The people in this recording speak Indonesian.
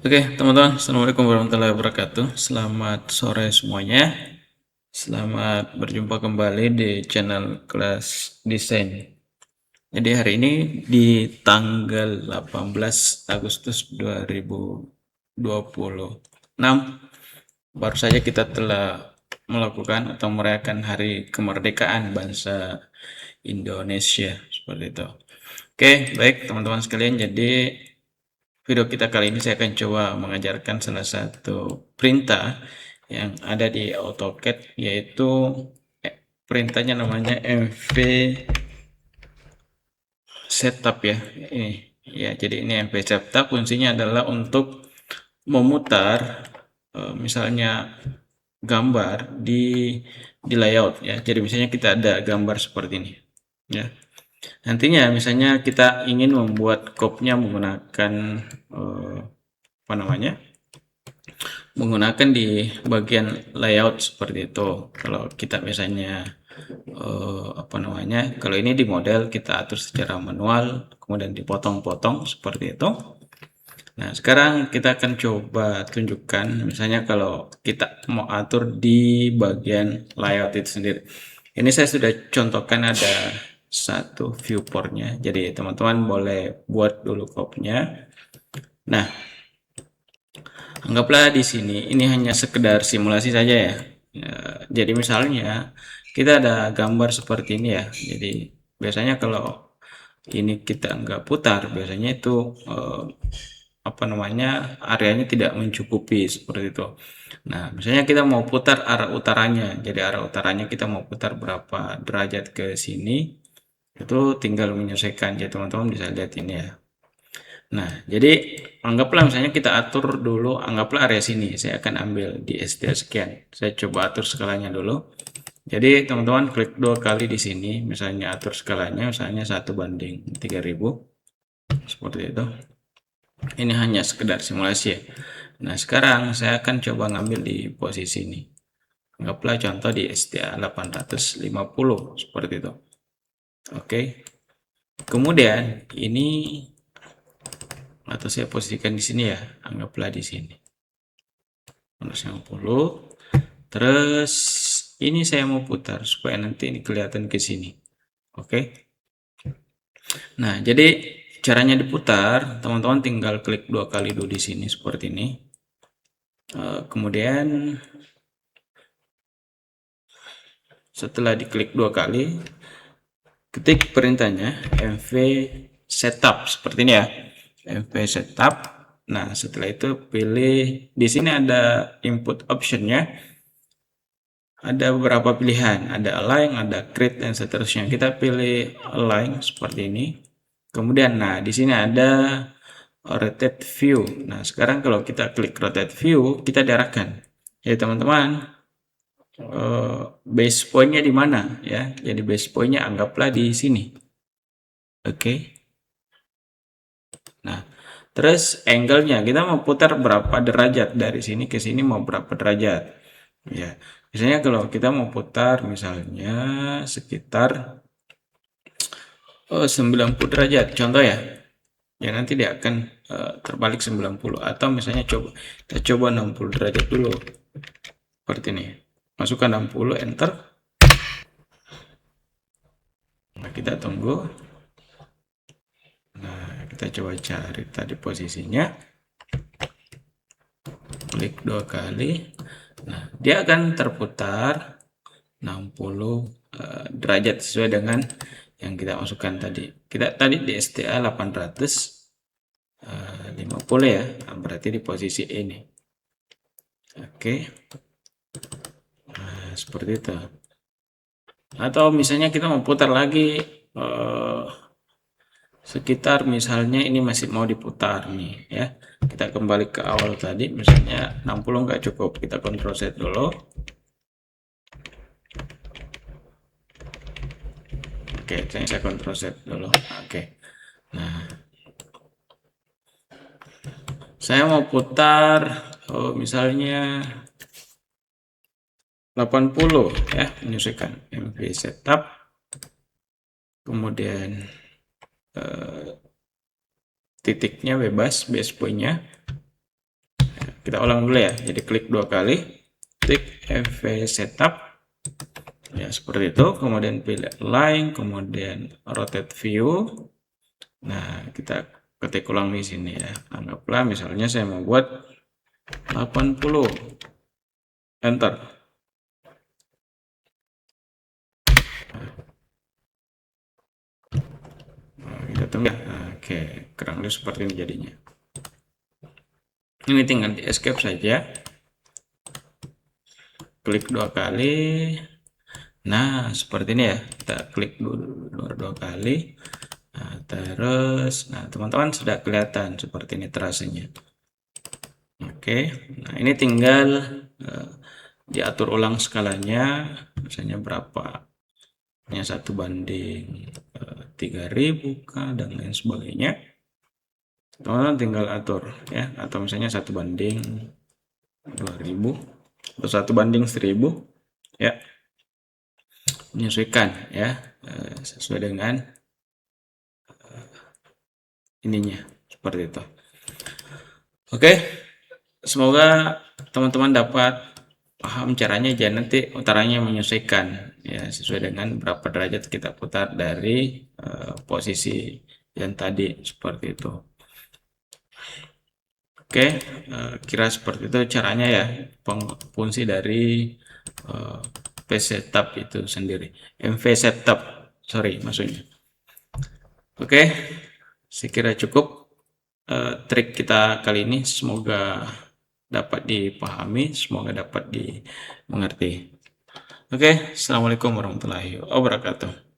Oke, teman-teman, Assalamualaikum warahmatullahi wabarakatuh. Selamat sore semuanya. Selamat berjumpa kembali di channel kelas desain. Jadi hari ini di tanggal 18 Agustus 2026, baru saja kita telah melakukan atau merayakan hari kemerdekaan bangsa Indonesia. Seperti itu. Oke, baik teman-teman sekalian. Jadi video kita kali ini saya akan coba mengajarkan salah satu perintah yang ada di AutoCAD, yaitu perintahnya namanya MV setup ya. Ini ya, jadi ini MV setup fungsinya adalah untuk memutar misalnya gambar di layout ya. Jadi misalnya kita ada gambar seperti ini ya. Nantinya misalnya kita ingin membuat kopnya menggunakan apa namanya? Menggunakan di bagian layout seperti itu. Kalau kita misalnya apa namanya, kalau ini di model kita atur secara manual, kemudian dipotong-potong seperti itu. Nah, sekarang kita akan coba tunjukkan misalnya kalau kita mau atur di bagian layout itu sendiri. Ini saya sudah contohkan ada satu viewportnya, jadi teman-teman boleh buat dulu kopnya. Nah, anggaplah di sini ini hanya sekedar simulasi saja ya. Jadi misalnya kita ada gambar seperti ini ya. Jadi biasanya kalau ini kita nggak putar, biasanya itu apa namanya, areanya tidak mencukupi seperti itu. Nah, misalnya kita mau putar arah utaranya. Jadi arah utaranya kita mau putar berapa derajat ke sini, itu tinggal menyesuaikan. Jadi teman-teman bisa lihat ini ya. Nah, jadi anggaplah misalnya kita atur dulu, anggaplah area sini. Saya akan ambil di STL sekian. Saya coba atur skalanya dulu. Jadi teman-teman klik dua kali di sini, misalnya atur skalanya, misalnya 1:3000. Seperti itu. Ini hanya sekedar simulasi ya. Nah, sekarang saya akan coba ngambil di posisi ini. Anggaplah contoh di STA 850, seperti itu. Oke. Kemudian ini, atau saya posisikan di sini ya, anggaplah di sini 150. Terus ini saya mau putar supaya nanti ini kelihatan ke sini. Oke. Nah, jadi caranya diputar, teman-teman tinggal klik dua kali dulu di sini seperti ini. Kemudian setelah diklik dua kali, ketik perintahnya mv setup seperti ini ya. Mv setup. Nah, setelah itu pilih, di sini ada input optionnya. Ada beberapa pilihan, ada align, ada create, dan seterusnya. Kita pilih align seperti ini. Kemudian, nah di sini ada rotate view. Nah, sekarang kalau kita klik rotate view, kita diarahkan. Ya teman-teman, base pointnya di mana ya? Jadi base pointnya anggaplah di sini. Oke. Nah, terus angle-nya kita mau putar berapa derajat dari sini ke sini, mau berapa derajat? Ya, misalnya kalau kita mau putar misalnya sekitar 90 derajat, contoh ya. Ya nanti dia akan terbalik 90, atau misalnya kita coba 60 derajat dulu. Seperti ini. Masukkan 60, enter. Nah, kita tunggu. Nah, kita coba cari tadi posisinya. Klik dua kali. Nah, dia akan terputar 60 derajat sesuai dengan yang kita masukkan tadi. Kita tadi di STA 850 ya. Nah, berarti di posisi ini. Oke. Nah, seperti itu. Atau misalnya kita mau putar lagi sekitar, misalnya ini masih mau diputar nih ya. Kita kembali ke awal tadi, misalnya 60 nggak cukup, kita Ctrl Z dulu. Oke, saya Ctrl Z dulu. Oke. Nah, saya mau putar misalnya 80 ya, menyesuaikan MV setup. Kemudian titiknya bebas, base point-nya. kita ulang dulu ya. Jadi klik 2 kali, klik MV setup. Ya, seperti itu. Kemudian pilih align, kemudian rotate view. Nah, kita ketik ulang di sini ya. Anggaplah misalnya saya mau buat 80. Enter. Nah, kita tunggu ya. Nah, oke, kurang lebih seperti ini jadinya. Ini tinggal di escape saja. Klik 2 kali. Nah, seperti ini ya. Kita klik dulu 2 kali. Nah, terus, nah teman-teman sudah kelihatan seperti ini terasanya. Oke, nah ini tinggal diatur ulang skalanya, misalnya berapa, hanya 1:3000 kah, dan lain sebagainya. Teman-teman tinggal atur ya, atau misalnya 1:2000 atau 1:1000 ya, menyesuaikan ya, sesuai dengan ininya seperti itu. Oke, semoga teman-teman dapat paham caranya, jangan nanti utaranya menyesuaikan ya sesuai dengan berapa derajat kita putar dari posisi yang tadi seperti itu. Oke, kira seperti itu caranya ya, fungsi dari page setup itu sendiri, MV setup, sorry maksudnya. Oke, saya kira cukup trik kita kali ini, semoga dapat dipahami, semoga dapat dimengerti. Oke, assalamualaikum warahmatullahi wabarakatuh.